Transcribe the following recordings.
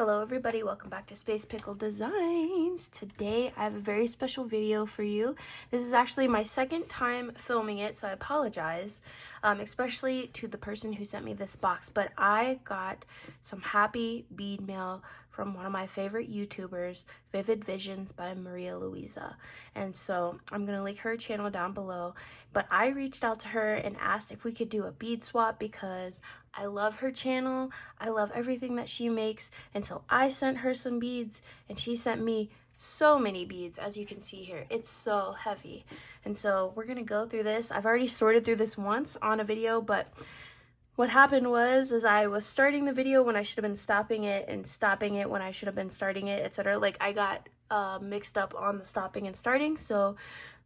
Hello everybody, welcome back to Space Pickle Designs. Today I have a very special video for you. This is actually my second time filming it, so I apologize, especially to the person who sent me this box, but I got some happy bead mail from one of my favorite YouTubers, Vivid Visions by Maria Luisa. And so I'm going to link her channel down below, but I reached out to her and asked if we could do a bead swap because I love her channel. I love everything that she makes. And so I sent her some beads and she sent me so many beads. As you can see here, it's so heavy. And so we're going to go through this. I've already sorted through this once on a video, but what happened was I was starting the video when I should have been stopping it and stopping it when I should have been starting it, etc. Like I got mixed up on the stopping and starting. So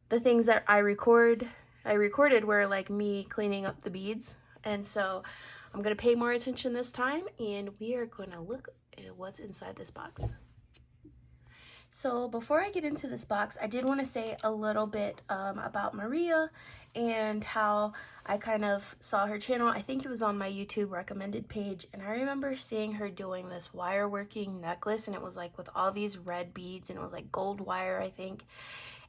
the things that I recorded were like me cleaning up the beads. And so I'm going to pay more attention this time and we are going to look at what's inside this box. So before I get into this box, I did want to say a little bit about Maria and how I kind of saw her channel. I think it was on my YouTube recommended page, and I remember seeing her doing this wire working necklace, and it was like with all these red beads, and it was like gold wire, I think.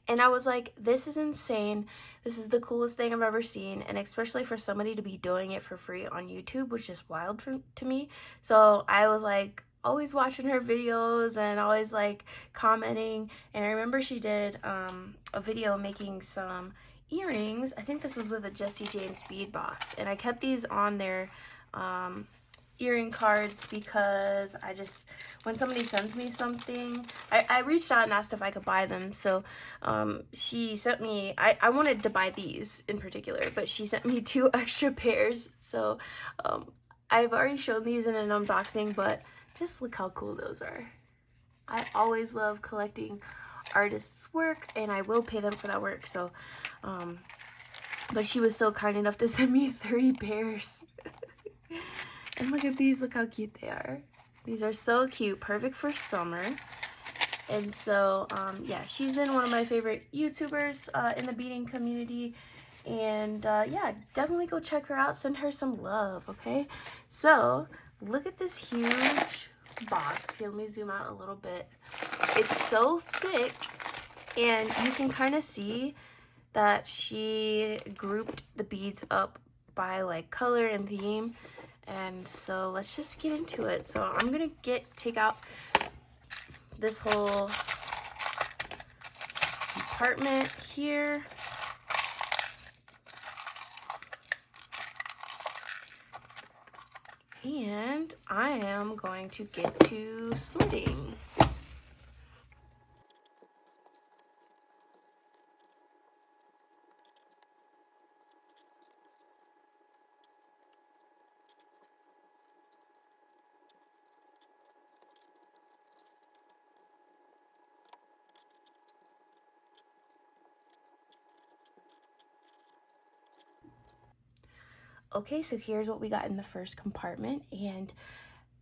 And I was like, this is insane. This is the coolest thing I've ever seen. And especially for somebody to be doing it for free on YouTube was just wild to me. So I was like always watching her videos and always like commenting. And I remember she did a video making some earrings. I think this was with a Jesse James bead box. And I kept these on their earring cards because I just, when somebody sends me something, I reached out and asked if I could buy them. So she sent me, I wanted to buy these in particular, but she sent me 2 extra pairs. So I've already shown these in an unboxing, but just look how cool those are. I always love collecting artists' work and I will pay them for that work. So but she was so kind enough to send me 3 pairs. And look at these, look how cute they are. These are so cute, perfect for summer. And so, yeah, she's been one of my favorite YouTubers in the beading community. And yeah, definitely go check her out, send her some love, okay? So, look at this huge box. Here, let me zoom out a little bit. It's so thick, and you can kind of see that she grouped the beads up by like color and theme. And so let's just get into it. So I'm gonna take out this whole compartment here. And I am going to get to sorting. Okay, so here's what we got in the first compartment, and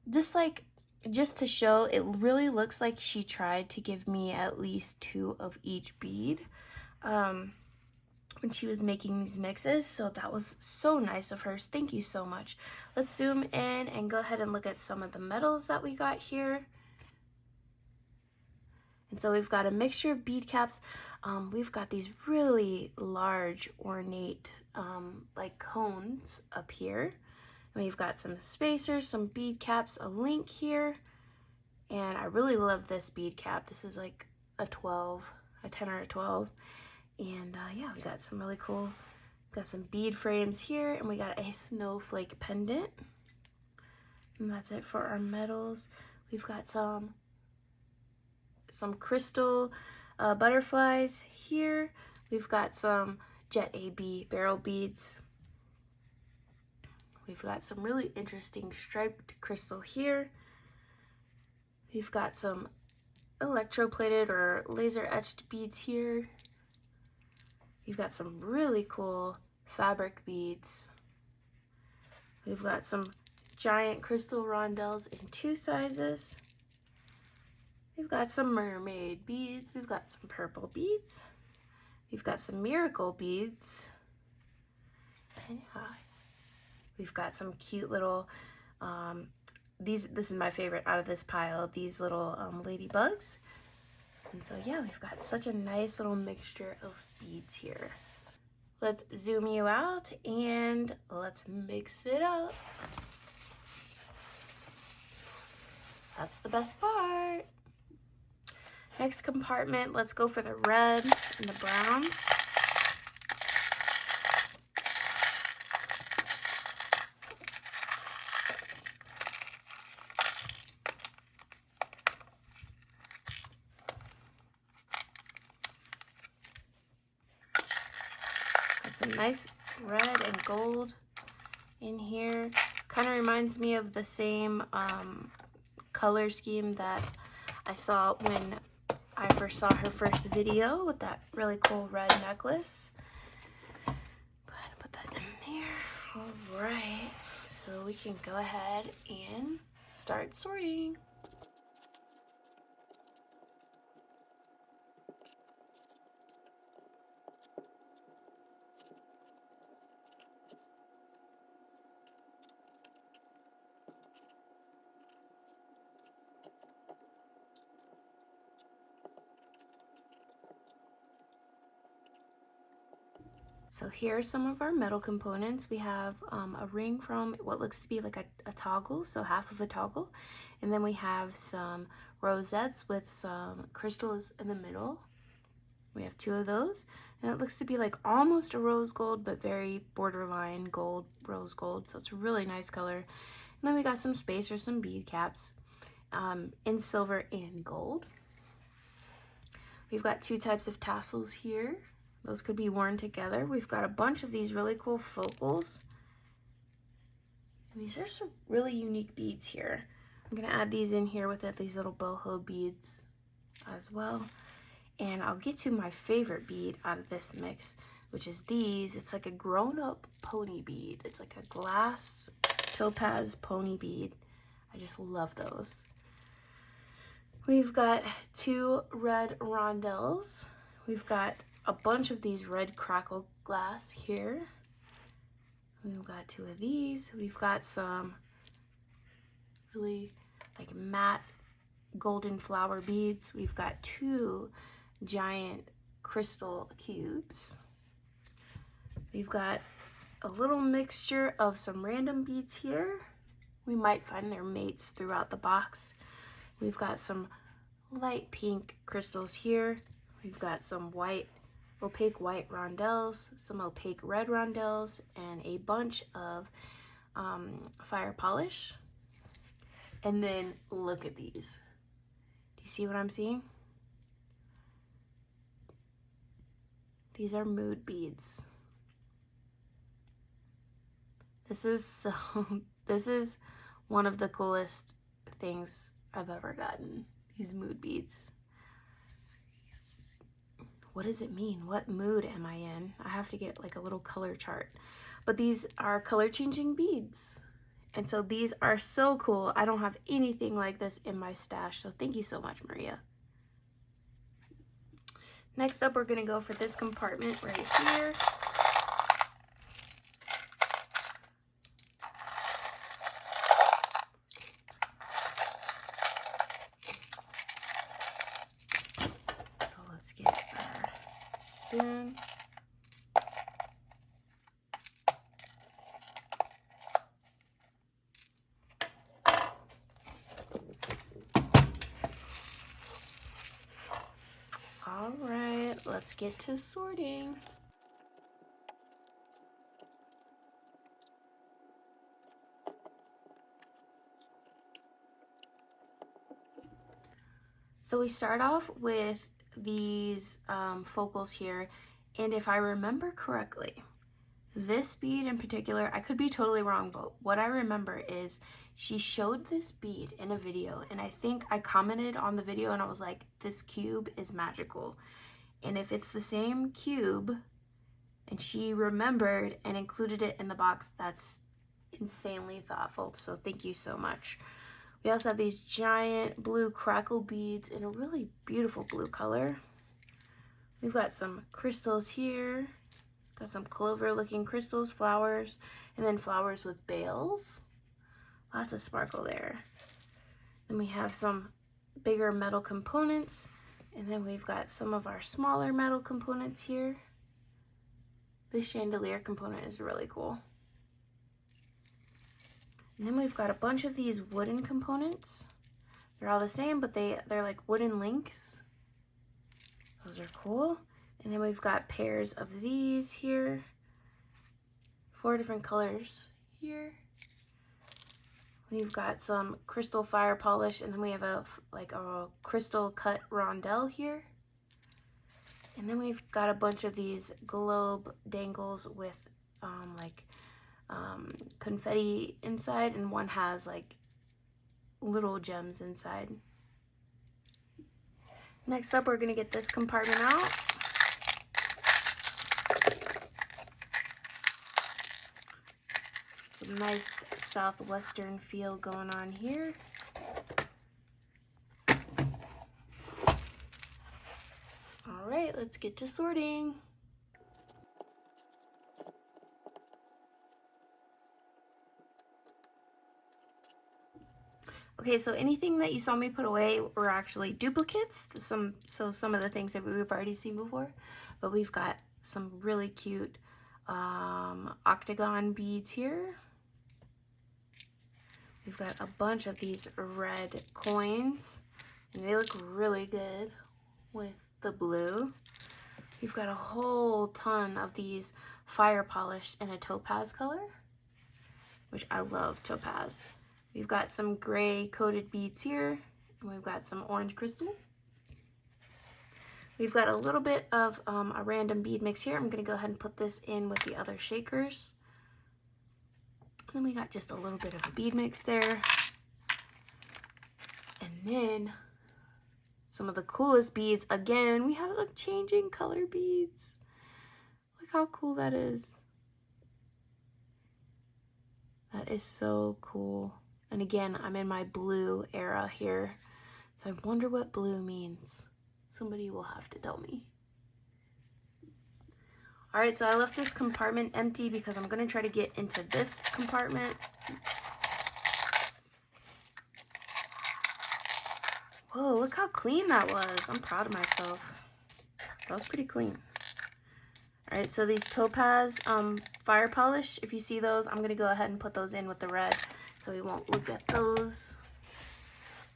just to show, it really looks like she tried to give me at least 2 of each bead when she was making these mixes, so that was so nice of her. Thank you so much. Let's zoom in and go ahead and look at some of the metals that we got here. And so we've got a mixture of bead caps. We've got these really large, ornate, like cones up here. And we've got some spacers, some bead caps, a link here. And I really love this bead cap. This is like a 10 or a 12. And yeah, we got some really cool, got some bead frames here. And we got a snowflake pendant. And that's it for our metals. We've got some crystal butterflies here. We've got some Jet AB barrel beads. We've got some really interesting striped crystal here. We've got some electroplated or laser etched beads here. We've got some really cool fabric beads. We've got some giant crystal rondelles in 2 sizes. We've got some mermaid beads. We've got some purple beads. We've got some miracle beads. And yeah, we've got some cute little this is my favorite out of this pile, these little ladybugs. And so yeah, we've got such a nice little mixture of beads here. Let's zoom you out and let's mix it up. That's the best part. Next compartment, let's go for the red and the browns. Got some nice red and gold in here. Kind of reminds me of the same color scheme that I saw when I first saw her first video with that really cool red necklace. Go ahead and put that in there. All right, so we can go ahead and start sorting. So here are some of our metal components. We have a ring from what looks to be like a toggle, so half of a toggle. And then we have some rosettes with some crystals in the middle. We have 2 of those. And it looks to be like almost a rose gold, but very borderline gold, rose gold. So it's a really nice color. And then we got some spacers, some bead caps in silver and gold. We've got 2 types of tassels here. Those could be worn together. We've got a bunch of these really cool focals. And these are some really unique beads here. I'm gonna add these in here with it, these little boho beads as well. And I'll get to my favorite bead out of this mix, which is these. It's like a grown-up pony bead. It's like a glass topaz pony bead. I just love those. We've got 2 red rondelles. We've got a bunch of these red crackle glass here. We've got 2 of these. We've got some really like matte golden flower beads. We've got 2 giant crystal cubes. We've got a little mixture of some random beads here. We might find their mates throughout the box. We've got some light pink crystals here. We've got some opaque white rondelles, some opaque red rondelles, and a bunch of fire polish. And then look at these. Do you see what I'm seeing? These are mood beads. This is one of the coolest things I've ever gotten, these mood beads. What does it mean? What mood am I in? I have to get like a little color chart. But these are color changing beads. And so these are so cool. I don't have anything like this in my stash. So thank you so much, Maria. Next up, we're gonna go for this compartment right here. So let's get our spoon. All right, let's get to sorting. So we start off with these focals here, and if I remember correctly, this bead in particular, I could be totally wrong, but what I remember is she showed this bead in a video, and I think I commented on the video and I was like, this cube is magical. And if it's the same cube and she remembered and included it in the box, that's insanely thoughtful. So thank you so much. We also have these giant blue crackle beads in a really beautiful blue color. We've got some crystals here. Got some clover looking crystals, flowers, and then flowers with bails. Lots of sparkle there. Then we have some bigger metal components, and then we've got some of our smaller metal components here. This chandelier component is really cool. And then we've got a bunch of these wooden components. They're all the same, but they're like wooden links. Those are cool. And then we've got pairs of these here. 4 different colors here. We've got some crystal fire polish, and then we have a crystal cut rondelle here. And then we've got a bunch of these globe dangles with confetti inside, and one has like little gems inside. Next up, we're gonna get this compartment out. Some nice Southwestern feel going on here. All right, let's get to sorting. Okay, so anything that you saw me put away were actually duplicates. Some of the things that we've already seen before, but we've got some really cute octagon beads here. We've got a bunch of these red coins, and they look really good with the blue. We've got a whole ton of these fire polished in a topaz color, which I love topaz. We've got some gray coated beads here, and we've got some orange crystal. We've got a little bit of a random bead mix here. I'm gonna go ahead and put this in with the other shakers. Then we got just a little bit of a bead mix there. And then some of the coolest beads. Again, we have some changing color beads. Look how cool that is. That is so cool. And again, I'm in my blue era here. So I wonder what blue means. Somebody will have to tell me. All right, so I left this compartment empty because I'm gonna try to get into this compartment. Whoa, look how clean that was. I'm proud of myself. That was pretty clean. All right, so these topaz fire polish, if you see those, I'm gonna go ahead and put those in with the red so we won't look at those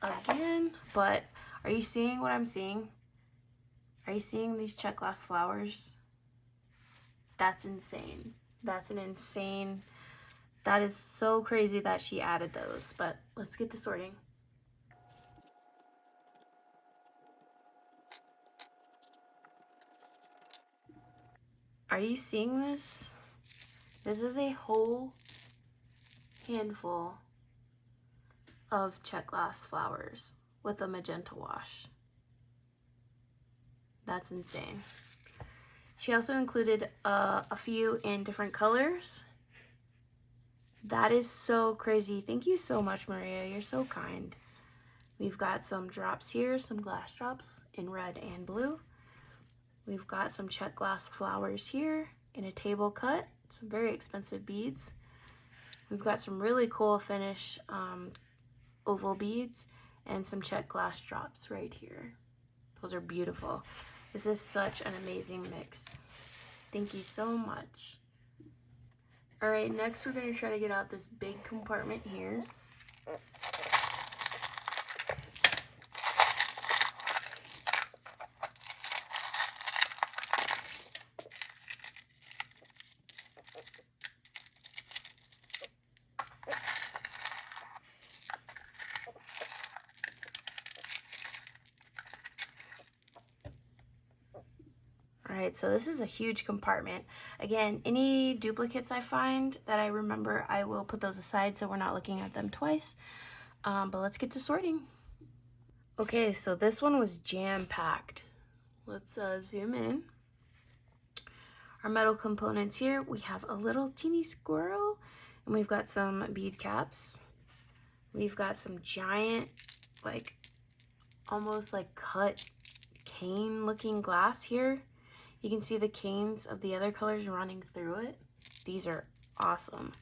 again. But are you seeing what I'm seeing? Are you seeing these Czech glass flowers? That's insane. That's an insane, that is so crazy that she added those. But let's get to sorting. Are you seeing this? This is a whole handful of Czech glass flowers with a magenta wash. That's insane. She also included a few in different colors. That is so crazy. Thank you so much, Maria. You're so kind. We've got some drops here, some glass drops in red and blue. We've got some Czech glass flowers here in a table cut. Some very expensive beads. We've got some really cool finish oval beads and some Czech glass drops right here. Those are beautiful. This is such an amazing mix. Thank you so much. All right, next we're gonna try to get out this big compartment here. Alright, so this is a huge compartment. Again, any duplicates I find that I remember, I will put those aside so we're not looking at them twice. But let's get to sorting. Okay, so this one was jam-packed. Let's zoom in. Our metal components here, we have a little teeny squirrel, and we've got some bead caps. We've got some giant, like, almost like cut cane looking glass here. You can see the canes of the other colors running through it. These are awesome.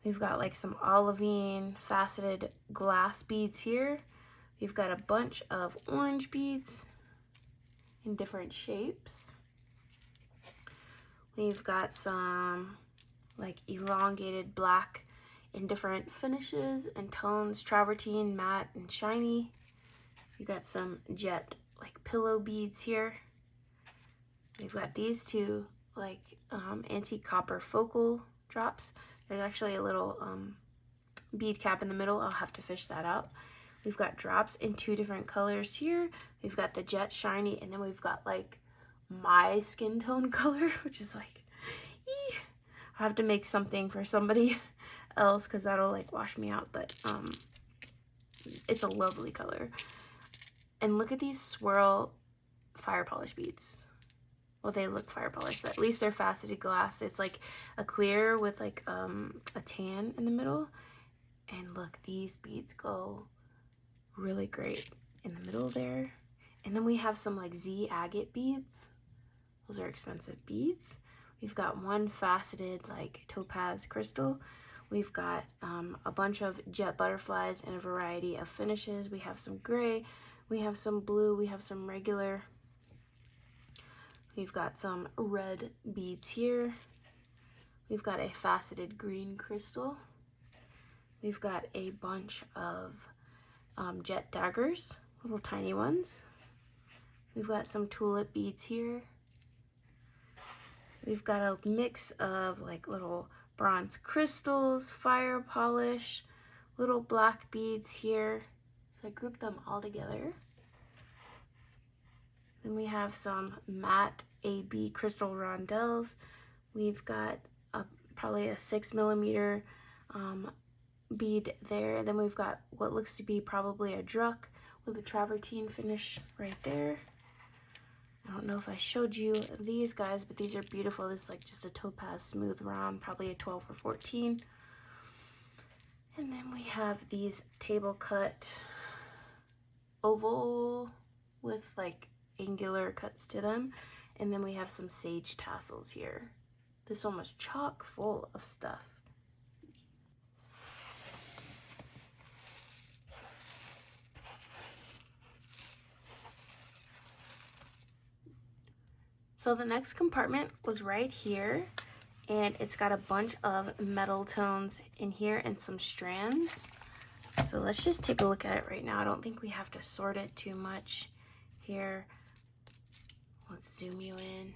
We've got like some olivine faceted glass beads here. We've got a bunch of orange beads in different shapes. We've got some like elongated black in different finishes and tones, travertine, matte, and shiny. We've got some jet like pillow beads here. We've got these two like antique copper focal drops. There's actually a little bead cap in the middle. I'll have to fish that out. We've got drops in 2 different colors here. We've got the jet shiny, and then we've got like my skin tone color, which is like, I'll have to make something for somebody else because that'll like wash me out, but it's a lovely color. And look at these swirl fire polish beads. Well, they look fire polished, so at least they're faceted glass. It's like a clear with like a tan in the middle. And look, these beads go really great in the middle there. And then we have some like Z agate beads. Those are expensive beads. We've got one faceted like topaz crystal. We've got a bunch of jet butterflies and a variety of finishes. We have some gray, we have some blue, we have some regular. We've got some red beads here. We've got a faceted green crystal. We've got a bunch of jet daggers, little tiny ones. We've got some tulip beads here. We've got a mix of like little bronze crystals, fire polish, little black beads here. So I grouped them all together. Then we have some matte AB crystal rondelles. We've got probably a 6mm bead there. Then we've got what looks to be probably a druck with a travertine finish right there. I don't know if I showed you these guys, but these are beautiful. This is like just a topaz smooth round, probably a 12 or 14. And then we have these table cut oval with like angular cuts to them. And then we have some sage tassels here. This one was chock full of stuff. So the next compartment was right here, and it's got a bunch of metal tones in here and some strands. So let's just take a look at it right now. I don't think we have to sort it too much here. Let's zoom you in.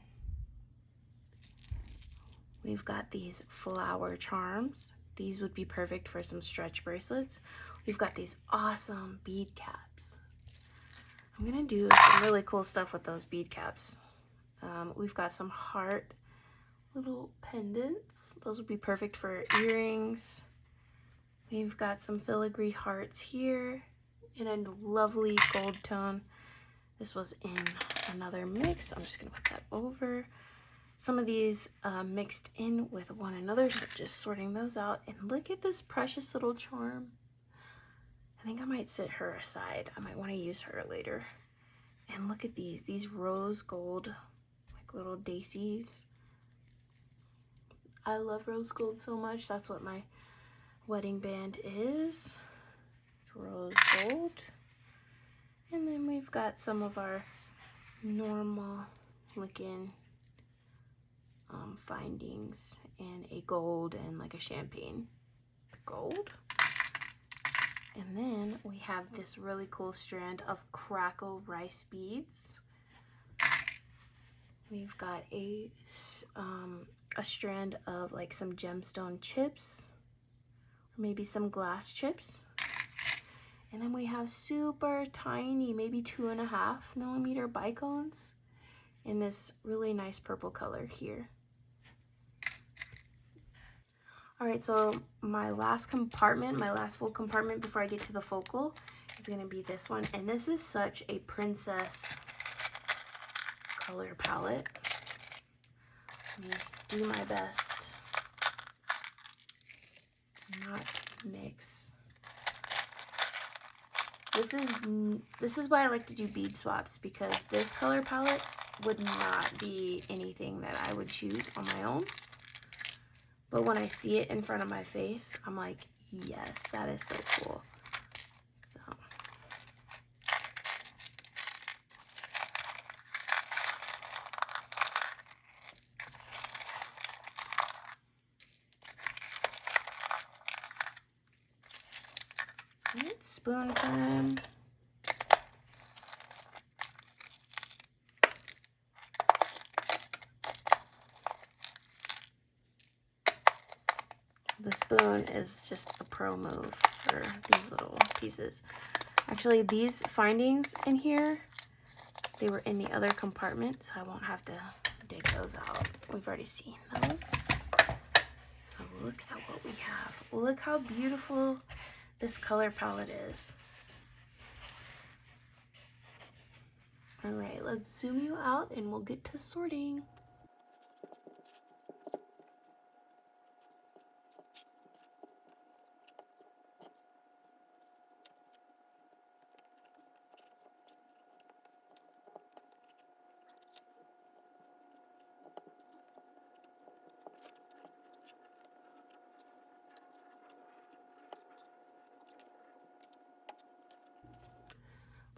We've got these flower charms. These would be perfect for some stretch bracelets. We've got these awesome bead caps. I'm gonna do some really cool stuff with those bead caps. We've got some heart little pendants. Those would be perfect for earrings. We've got some filigree hearts here in a lovely gold tone. This was in another mix. I'm just gonna put that over. Some of these mixed in with one another, so just sorting those out. And look at this precious little charm. I think I might set her aside. I might want to use her later. And look at these rose gold, like little daisies. I love rose gold so much. That's what my wedding band is. It's rose gold. And then we've got some of our normal looking findings in a gold and like a champagne gold. And then we have this really cool strand of crackle rice beads. We've got a strand of like some gemstone chips, or maybe some glass chips. And then we have super tiny, maybe 2.5mm bicones in this really nice purple color here. All right, so my last compartment, my last full compartment before I get to the focal is gonna be this one. And this is such a princess color palette. Let me do my best to not mix. This is why I like to do bead swaps, because this color palette would not be anything that I would choose on my own. but when I see it in front of my face, I'm like, yes, that is so cool. So it's spoon time. The spoon is just a pro move for these little pieces. Actually, these findings in here, they were in the other compartment, so I won't have to dig those out. We've already seen those. So look at what we have. Look how beautiful this color palette is. All right, let's zoom you out and we'll get to sorting.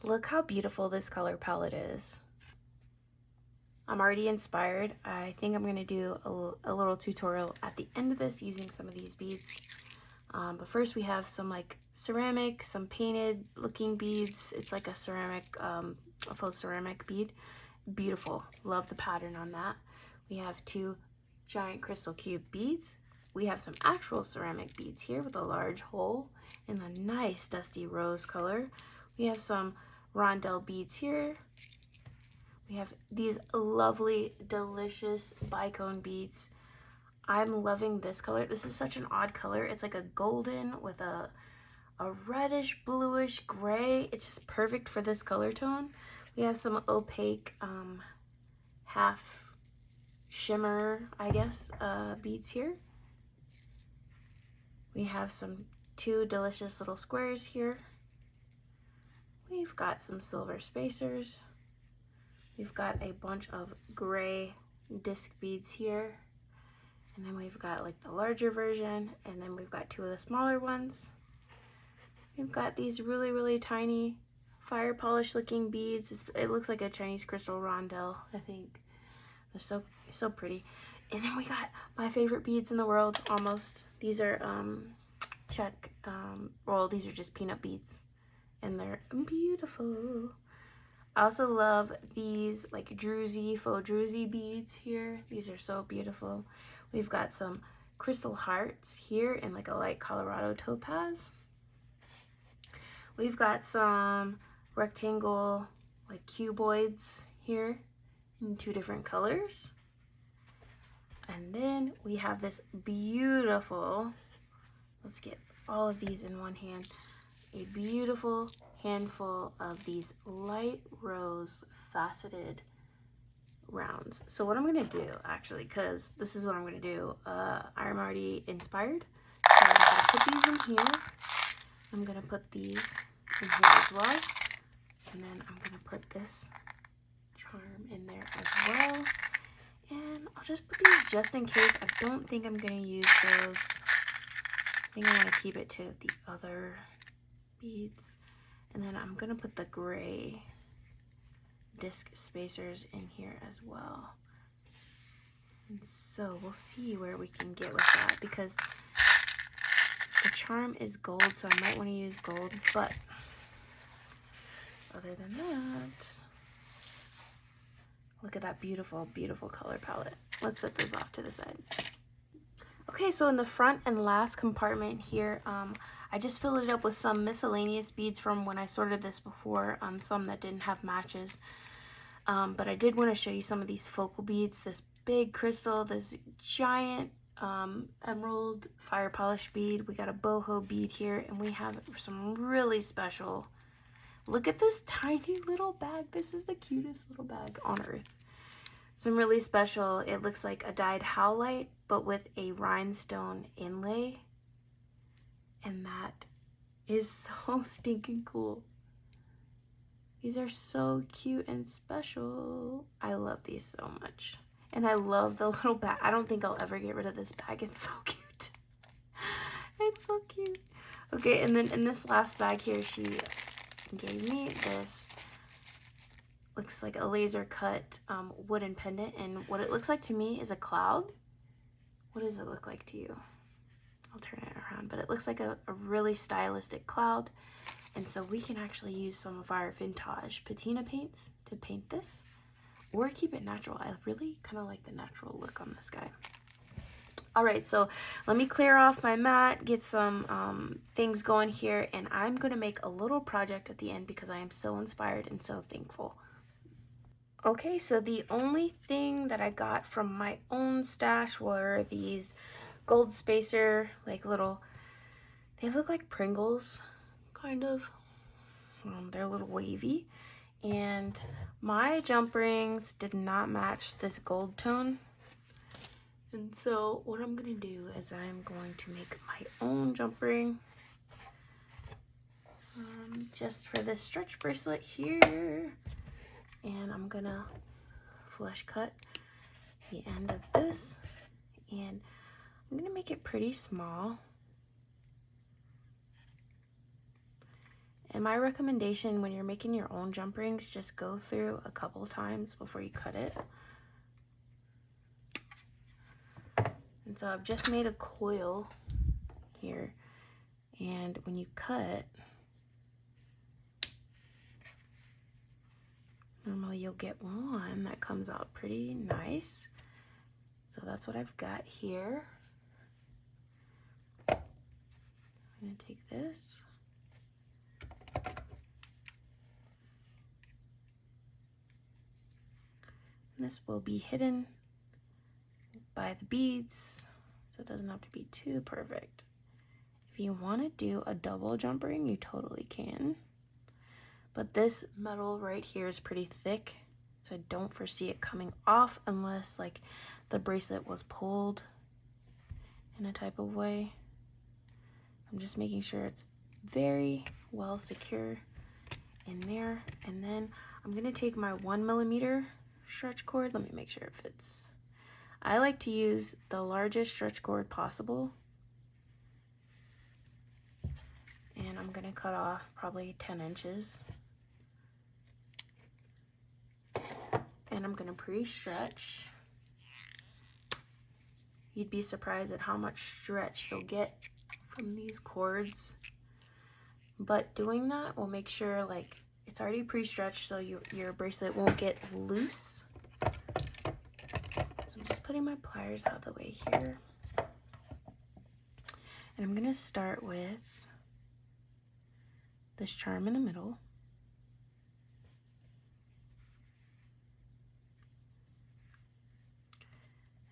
Look how beautiful this color palette is. I'm already inspired. I think I'm gonna do a little tutorial at the end of this using some of these beads. But first we have some like ceramic, some painted looking beads. It's like a ceramic, a faux ceramic bead. Beautiful, love the pattern on that. We have 2 giant crystal cube beads. We have some actual ceramic beads here with a large hole in a nice dusty rose color. We have some rondelle beads here. We have these lovely, delicious bicone beads. I'm loving this color. This is such an odd color. It's like a golden with a reddish, bluish gray. It's just perfect for this color tone. We have some opaque, half shimmer, I guess, beads here. We have some 2 delicious little squares here. We've got some silver spacers. We've got a bunch of gray disc beads here. And then we've got like the larger version. And then we've got 2 of the smaller ones. We've got these really, really tiny fire polish looking beads. It looks like a Chinese crystal rondelle, I think. They're so pretty. And then we got my favorite beads in the world, almost. These are Czech, well, these are just peanut beads. And they're beautiful. I also love these like druzy, faux druzy beads here. These are so beautiful. We've got some crystal hearts here in like a light Colorado topaz. We've got some rectangle like cuboids here in 2 different colors. And then we have this beautiful, let's get all of these in one hand, a beautiful handful of these light rose faceted rounds. So what I'm gonna do, actually, because this is what I'm gonna do, I'm already inspired. So I'm gonna put these in here. I'm gonna put these in here as well. And then I'm gonna put this charm in there as well. And I'll just put these just in case. I don't think I'm gonna use those. I think I wanna keep it to the other beads. And then I'm gonna put the gray disc spacers in here as well. And so we'll see where we can get with that, because the charm is gold, so I might want to use gold, but other than that, look at that beautiful, beautiful color palette. Let's set those off to the side. Okay, so in the front and last compartment here, I just filled it up with some miscellaneous beads from when I sorted this before, some that didn't have matches. But I did want to show you some of these focal beads, this big crystal, this giant emerald fire polish bead. We got a boho bead here, and we have some really special, look at this tiny little bag. This is the cutest little bag on earth. Some really special, it looks like a dyed howlite, but with a rhinestone inlay. And that is so stinking cool. These are so cute and special. I love these so much. And I love the little bag. I don't think I'll ever get rid of this bag. It's so cute. It's so cute. Okay, and then in this last bag here, she gave me this. Looks like a laser cut wooden pendant. And what it looks like to me is a cloud. What does it look like to you? I'll turn it around. But it looks like a really stylistic cloud. And so we can actually use some of our vintage patina paints to paint this. Or keep it natural. I really kind of like the natural look on this guy. All right, so let me clear off my mat, get some things going here, and I'm going to make a little project at the end because I am so inspired and so thankful. Okay, so the only thing that I got from my own stash were these gold spacer, like little, they look like Pringles, kind of. They're a little wavy. And my jump rings did not match this gold tone. And so what I'm going to do is I'm going to make my own jump ring. Just for this stretch bracelet here. And I'm going to flush cut the end of this. And I'm going to make it pretty small. And my recommendation when you're making your own jump rings, just go through a couple times before you cut it. And so I've just made a coil here. And when you cut, normally you'll get one that comes out pretty nice. So that's what I've got here. I'm going to take this. This will be hidden by the beads, so it doesn't have to be too perfect. If you want to do a double jump ring, you totally can. But this metal right here is pretty thick, so I don't foresee it coming off unless like the bracelet was pulled in a type of way. I'm just making sure it's very well secure in there. And then I'm going to take my 1mm stretch cord. Let me make sure it fits. I like to use the largest stretch cord possible. And I'm going to cut off probably 10 inches. And I'm going to pre-stretch. You'd be surprised at how much stretch you'll get from these cords. But doing that will make sure like it's already pre-stretched so your bracelet won't get loose. So I'm just putting my pliers out of the way here. And I'm going to start with this charm in the middle.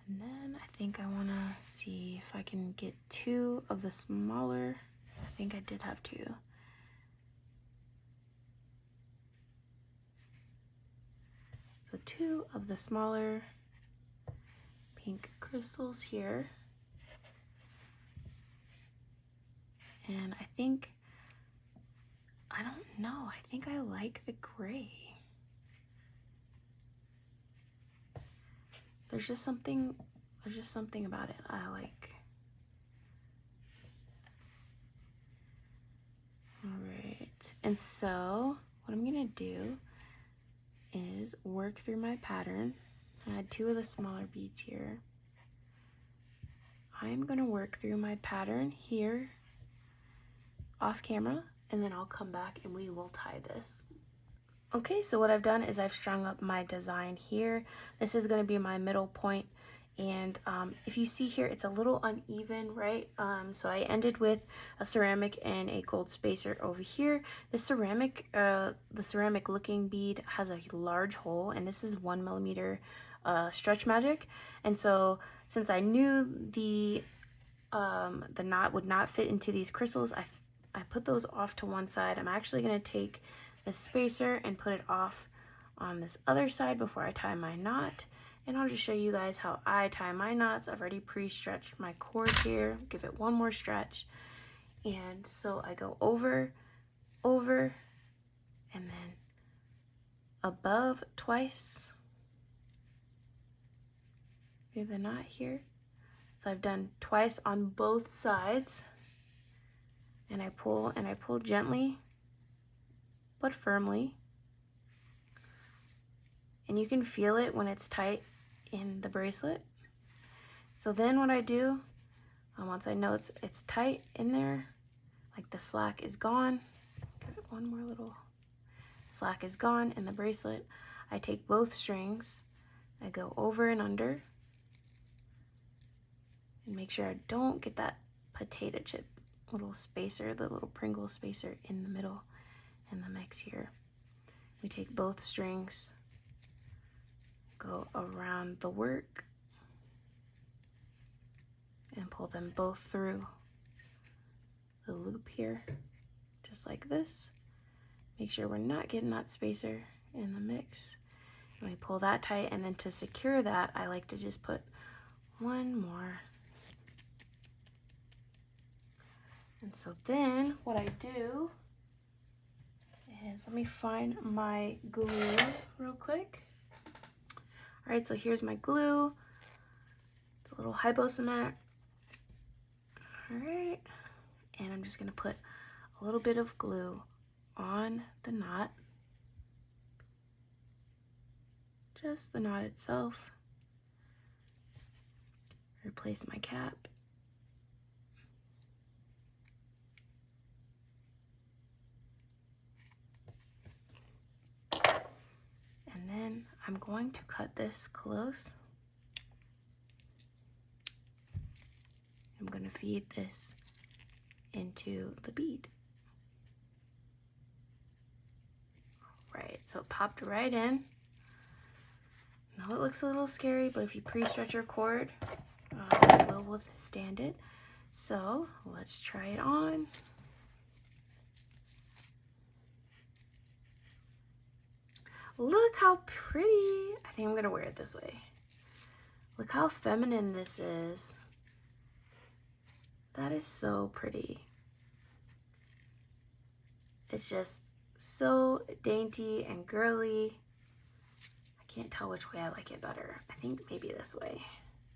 And then I think I want to see if I can get 2 of the smaller. I think I did have 2. So 2 of the smaller pink crystals here. And I think, I don't know, I think I like the gray. There's just something about it I like. All right, and so what I'm gonna do is work through my pattern. I had 2 of the smaller beads here. I'm gonna work through my pattern here off camera, and then I'll come back and we will tie this. Okay, so what I've done is I've strung up my design here. This is gonna be my middle point, and if you see here, it's a little uneven, right? So I ended with a ceramic and a gold spacer over here. The ceramic looking bead has a large hole, and this is 1mm stretch magic. And so since I knew the knot would not fit into these crystals, I put those off to one side. I'm actually gonna take the spacer and put it off on this other side before I tie my knot. And I'll just show you guys how I tie my knots. I've already pre-stretched my cord here. Give it one more stretch. And so I go over, over, and then above twice. through the knot here. So I've done twice on both sides, and I pull gently but firmly, and you can feel it when it's tight in the bracelet. So then what I do, once I know it's tight in there, like the slack is gone, one more little slack is gone in the bracelet, I take both strings, I go over and under, and make sure I don't get that potato chip little spacer, the little Pringle spacer in the middle in the mix here. We take both strings, go around the work, and pull them both through the loop here, just like this. Make sure we're not getting that spacer in the mix. And we pull that tight, and then to secure that, I like to just put one more. And so then what I do is, let me find my glue real quick. All right, so here's my glue. It's a little hypo cement. All right, and I'm just gonna put a little bit of glue on the knot, just the knot itself. Replace my cap. And then I'm going to cut this close. I'm going to feed this into the bead. Right, so it popped right in. I know it looks a little scary, but if you pre-stretch your cord, it will withstand it. So let's try it on. Look how pretty. I think I'm gonna wear it this way. Look how feminine this is. That is so pretty. It's just so dainty and girly. I can't tell which way I like it better. I think maybe this way.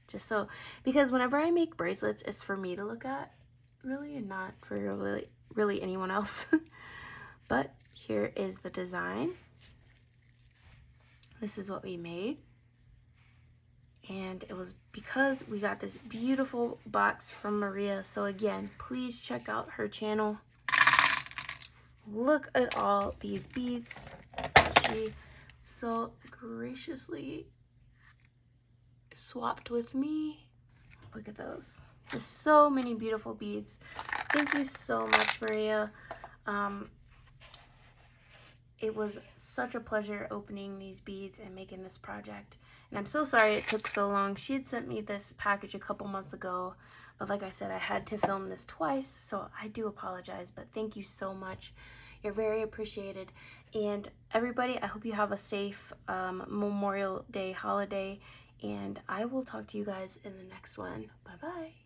Just so, because whenever I make bracelets, it's for me to look at, really, and not for really anyone else. But here is the design. This is what we made. And it was because we got this beautiful box from Maria. So again, please check out her channel. Look at all these beads she so graciously swapped with me. Look at those. Just so many beautiful beads. Thank you so much, Maria. It was such a pleasure opening these beads and making this project. And I'm so sorry it took so long. She had sent me this package a couple months ago, but like I said, I had to film this twice, so I do apologize, but thank you so much. You're very appreciated. And everybody, I hope you have a safe Memorial Day holiday, and I will talk to you guys in the next one. Bye-bye.